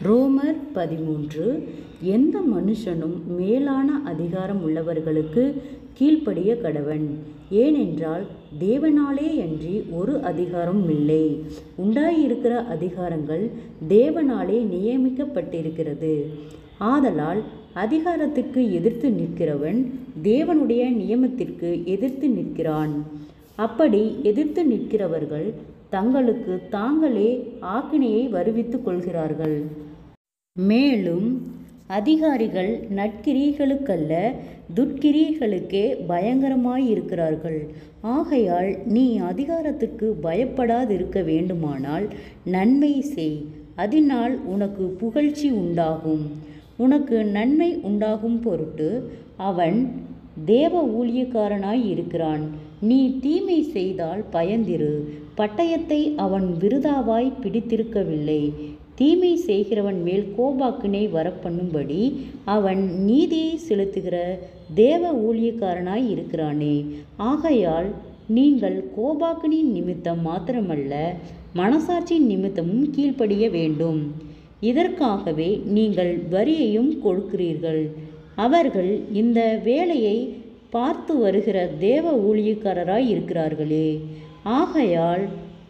ரோமர் 13. எந்த மனுஷனும் மேலான அதிகாரம் உள்ளவர்களுக்கு கீழ்ப்படிய கடவன். ஏனென்றால் தேவனாலேயன்றி ஒரு அதிகாரம் இல்லை. உண்டாயிருக்கிற அதிகாரங்கள் தேவனாலே நியமிக்கப்பட்டிருக்கிறது. ஆதலால் அதிகாரத்திற்கு எதிர்த்து நிற்கிறவன் தேவனுடைய நியமத்திற்கு எதிர்த்து நிற்கிறான். அப்படி எதிர்த்து நிற்கிறவர்கள் தங்களுக்கு தாங்களே ஆக்கினையை வருவித்துக் கொள்கிறார்கள். மேலும் அதிகாரிகள் நற்கிரியைகளுக்கல்ல துர்க்கிரியைகளுக்கே பயங்கரமாயிருக்கிறார்கள். ஆகையால் நீ அதிகாரத்துக்கு பயப்படாதிருக்க வேண்டுமானால் நன்மை செய், அதனால் உனக்கு புகழ்ச்சி உண்டாகும். உனக்கு நன்மை உண்டாகும் பொருட்டு அவன் தேவ ஊழியக்காரனாய் இருக்கிறான். நீ தீமை செய்தால் பயந்திரு, பட்டயத்தை அவன் விருதாவாய் பிடித்திருக்கவில்லை. தீமை செய்கிறவன் மேல் கோபாக்கினை வரப்பண்ணும்படி அவன் நீதியை செலுத்துகிற தேவ ஊழியக்காரனாய் இருக்கிறானே. ஆகையால் நீங்கள் கோபாக்கினின் நிமித்தம் மாத்திரமல்ல, மனசாட்சியின் நிமித்தமும் கீழ்ப்படிய வேண்டும். இதற்காகவே நீங்கள் வரியையும் கொடுக்கிறீர்கள். அவர்கள் இந்த வேலையை பார்த்து வருகிற தேவ ஊழியக்காரராய் இருக்கிறார்களே. ஆகையால்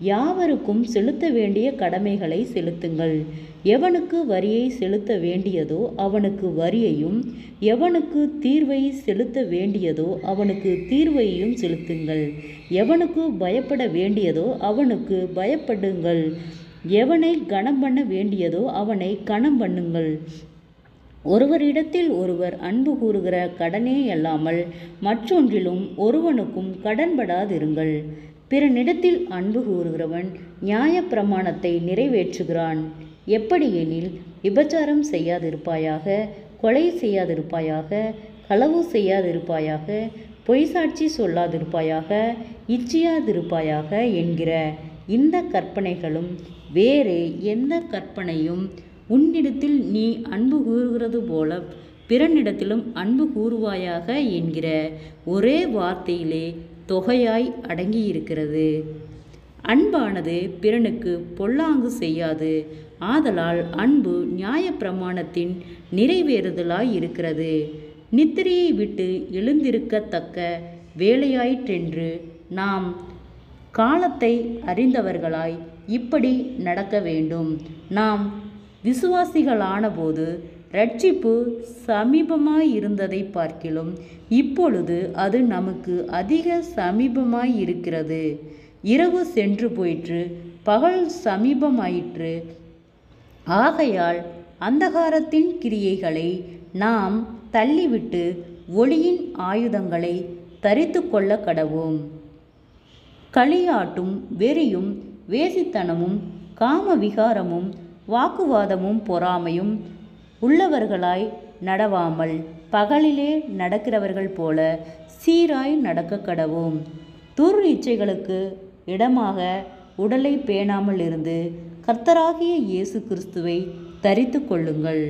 யாவருக்கும் செலுத்த வேண்டிய கடமைகளை செலுத்துங்கள். எவனுக்கு வரியை செலுத்த வேண்டியதோ அவனுக்கு வரியையும், எவனுக்கு தீர்வை செலுத்த வேண்டியதோ அவனுக்கு தீர்வையும் செலுத்துங்கள். எவனுக்கு பயப்பட வேண்டியதோ அவனுக்கு பயப்படுங்கள். எவனை கனம் பண்ண வேண்டியதோ அவனை கனம் பண்ணுங்கள். ஒருவரிடத்தில் ஒருவர் அன்பு கூறுகிற கடனே அல்லாமல் மற்றொன்றிலும் ஒருவனுக்கும் கடன்படாதிருங்கள். பிறனிடத்தில் அன்பு கூறுகிறவன் நியாயப்பிரமாணத்தை நிறைவேற்றுகிறான். எப்படியெனில், விபச்சாரம் செய்யாதிருப்பாயாக, கொலை செய்யாதிருப்பாயாக, களவு செய்யாதிருப்பாயாக, பொய்சாட்சி சொல்லாதிருப்பாயாக, இச்சியாதிருப்பாயாக என்கிற இந்த கற்பனைகளும் வேறே எந்த கற்பனையும் உன்னிடத்தில் நீ அன்பு கூறுகிறது போல பிறனிடத்திலும் அன்பு கூறுவாயாக என்கிற ஒரே வார்த்தையிலே தொகையாய் அடங்கியிருக்கிறது. அன்பானது பிறனுக்கு பொல்லாங்கு செய்யாது. ஆதலால் அன்பு நியாயப்பிரமாணத்தின் நிறைவேறுதலாய் இருக்கிறது. நித்திரையை விட்டு எழுந்திருக்கத்தக்க வேலையாயிற்றென்று நாம் காலத்தை அறிந்தவர்களாய் இப்படி நடக்க வேண்டும். நாம் விசுவாசிகளான போது இரட்சிப்பு சமீபமாயிருந்ததை பார்க்கிலும் இப்பொழுது அது நமக்கு அதிக சமீபமாயிருக்கிறது. இரவு சென்று போயிற்று, பகல் சமீபமாயிற்று. ஆகையால் அந்தகாரத்தின் கிரியைகளை நாம் தள்ளிவிட்டு ஒளியின் ஆயுதங்களை தரித்து கொள்ள கடவோம். களியாட்டும் வெறியும் வேசித்தனமும் காம விகாரமும் வாக்குவாதமும் பொறாமையும் உள்ளவர்களாய் நடவாமல் பகலிலே நடக்கிறவர்கள் போல சீராய் நடக்க கடவோம். துர் இச்சைகளுக்கு இடமாக உடலை பேணாமல் இருந்து கர்த்தராகிய இயேசு கிறிஸ்துவை தரித்து கொள்ளுங்கள்.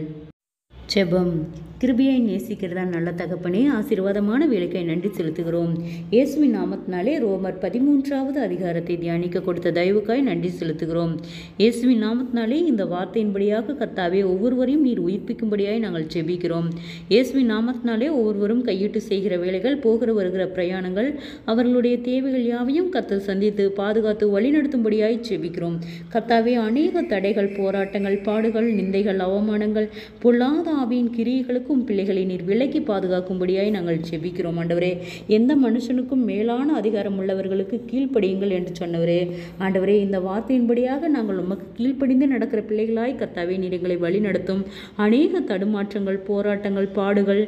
ஜெபம். கிருபையை நேசிக்கிறதா நல்ல தகப்பனே, ஆசீர்வாதமான வேலைக்காய் நன்றி செலுத்துகிறோம். இயேசுவின் நாமத்தினாலே ரோமர் 13வது அதிகாரத்தை தியானிக்க கொடுத்த தயவுக்காய் நன்றி செலுத்துகிறோம். இயேசுவின் நாமத்தினாலே இந்த வார்த்தையின்படியாக கர்த்தாவே ஒவ்வொருவரையும் நீர் உயிர்ப்பிக்கும்படியாய் நாங்கள் ஜெபிக்கிறோம். இயேசுவின் நாமத்தினாலே ஒவ்வொருவரும் கையிட்டு செய்கிற வேலைகள், போகிற வருகிற பிரயாணங்கள், அவர்களுடைய தேவைகள் யாவையும் கர்த்தர் சந்தித்து பாதுகாத்து வழிநடத்தும்படியாய் ஜெபிக்கிறோம். கர்த்தாவே, அநேக தடைகள், போராட்டங்கள், பாடுகள், நிந்தைகள், அவமானங்கள், பொல்லாத ஆவியின் கிரியைகளுக்கு பிள்ளைகளை நீர் விலக்கி பாதுகாக்கும்படியாய் நாங்கள் ஜெபிக்கிறோம். ஆண்டவரே, எந்த மனுஷனுக்கும் மேலான அதிகாரம் உள்ளவர்களுக்கு கீழ்ப்படியுங்கள் என்று சொன்னவரே, ஆண்டவரே, இந்த வார்த்தையின்படியாக நாங்கள் உமக்கு கீழ்ப்படிந்து நடக்கிற பிள்ளைகளாய் கர்த்தாவே நீர் எங்களை வழி நடத்தும். அநேக தடுமாற்றங்கள், போராட்டங்கள், பாடுகள்,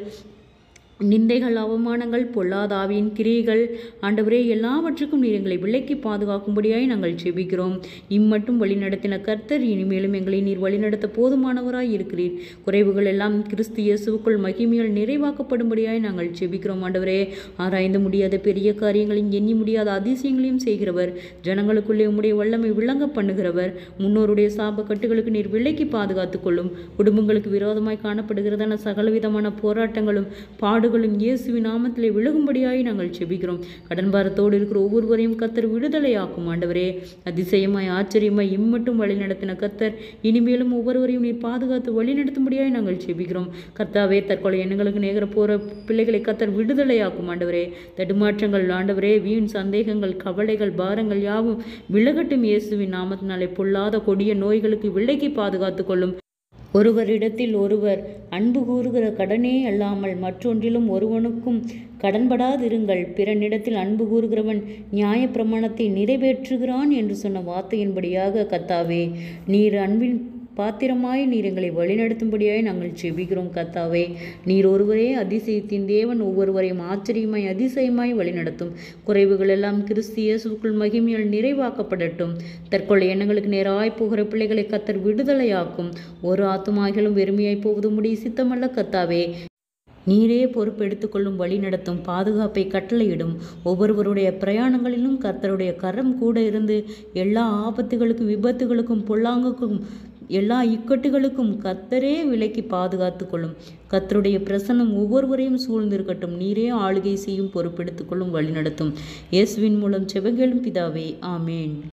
நிந்தைகள், அவமானங்கள், பொல்லாத ஆவியின் கிரியைகள், ஆண்டவரே, எல்லாவற்றுக்கும் நீர் எங்களை விலக்கி பாதுகாக்கும்படியாய் நாங்கள் ஜெபிக்கிறோம். இம்மட்டும் வழிநடத்தின கர்த்தர் இனிமேலும் எங்களை நீர் வழிநடத்த போதுமானவராய் இருக்கிறீர். குறைவுகள் எல்லாம் கிறிஸ்து இயேசுவுக்குள் மகிமையால் நிறைவாக்கப்படும்படியாய் நாங்கள் ஜெபிக்கிறோம். ஆண்டவரே, ஆராய்ந்து முடியாத பெரிய காரியங்களையும் எண்ணி முடியாத அதிசயங்களையும் செய்கிறவர், ஜனங்களுக்குள்ளே உம்முடைய வல்லமை விளங்க பண்ணுகிறவர், முன்னோருடைய சாப கட்டுகளுக்கு நீர் விலக்கி பாதுகாத்துக் கொள்ளும். குடும்பங்களுக்கு விரோதமாய் காணப்படுகிறதான சகலவிதமான போராட்டங்களும் பாடுகளும் பாடுகளும் இயேசுவின் நாமத்திலே விலகும்படியாய் நாங்கள் செபிக்கிறோம். கடன் பாரத்தோடு இருக்கிற ஒவ்வொருவரையும் கர்த்தர் விடுதலையாக்கும் ஆண்டவரே. அதிசயமாய் ஆச்சரியமாய் இம்மட்டும் வழி நடத்தின கர்த்தர் இனிமேலும் ஒவ்வொருவரையும் நீர் பாதுகாத்து வழி நடத்தும்படியாய் நாங்கள் செபிக்கிறோம். கர்த்தாவே, தற்கொலை எண்ணங்களுக்கு நேர போகிற பிள்ளைகளை கர்த்தர் விடுதலையாக்கும் ஆண்டவரே. தடுமாற்றங்கள் ஆண்டவரே, வீண் சந்தேகங்கள், கவலைகள், பாரங்கள் யாவும் விலகட்டும் இயேசுவின் நாமத்தினாலே. பொல்லாத கொடிய நோய்களுக்கு விலக்கி பாதுகாத்து கொள்ளும். ஒருவரிடத்தில் ஒருவர் அன்பு கூறுகிற கடனே அல்லாமல் மற்றொன்றிலும் ஒருவனுக்கும் கடன்படாதிருங்கள். பிறனிடத்தில் அன்பு கூறுகிறவன் நியாயப்பிரமாணத்தை நிறைவேற்றுகிறான் என்று சொன்ன வார்த்தையின்படியாக கர்த்தாவே, நீர் அன்பின் பாத்திரமாய் நீர் எங்களை வழிநடத்தும்படியாய் நாங்கள் செபிக்கிறோம். கர்த்தாவே, நீர் ஒருவரே அதிசயத்தின் தேவன், ஒவ்வொருவரையும் ஆச்சரியமாய் அதிசயமாய் வழிநடத்தும். குறைவுகள் எல்லாம் கிறிஸ்து இயேசுவுக்குள் மகிமையால் நிறைவாக்கப்படட்டும். தற்கொலை எண்ணங்களுக்கு நேராய் போகிற பிள்ளைகளை கர்த்தர் விடுதலையாக்கும். ஒரு ஆத்துமாகிலும் வெறுமையாய் போவது முடிய சித்தமல்ல கர்த்தாவே. நீரே பொறுப்பெடுத்துக்கொள்ளும், வழி நடத்தும், பாதுகாப்பை கட்டளையிடும். ஒவ்வொருவருடைய பிரயாணங்களிலும் கர்த்தருடைய கரம் கூட இருந்து எல்லா ஆபத்துகளுக்கும், விபத்துகளுக்கும், பொல்லாங்குக்கும், எல்லா இக்கட்டுகளுக்கும் கர்த்தரே விலக்கி பாதுகாத்து கொள்ளும். கர்த்தருடைய பிரசன்னம் ஒவ்வொருவரையும் சூழ்ந்திருக்கட்டும். நீரே ஆளுகை செய்யும், பொறுப்பெடுத்துக்கொள்ளும், வழி நடத்தும். இயேசுவின் மூலம் செபங்களும் பிதாவே, ஆமேன்.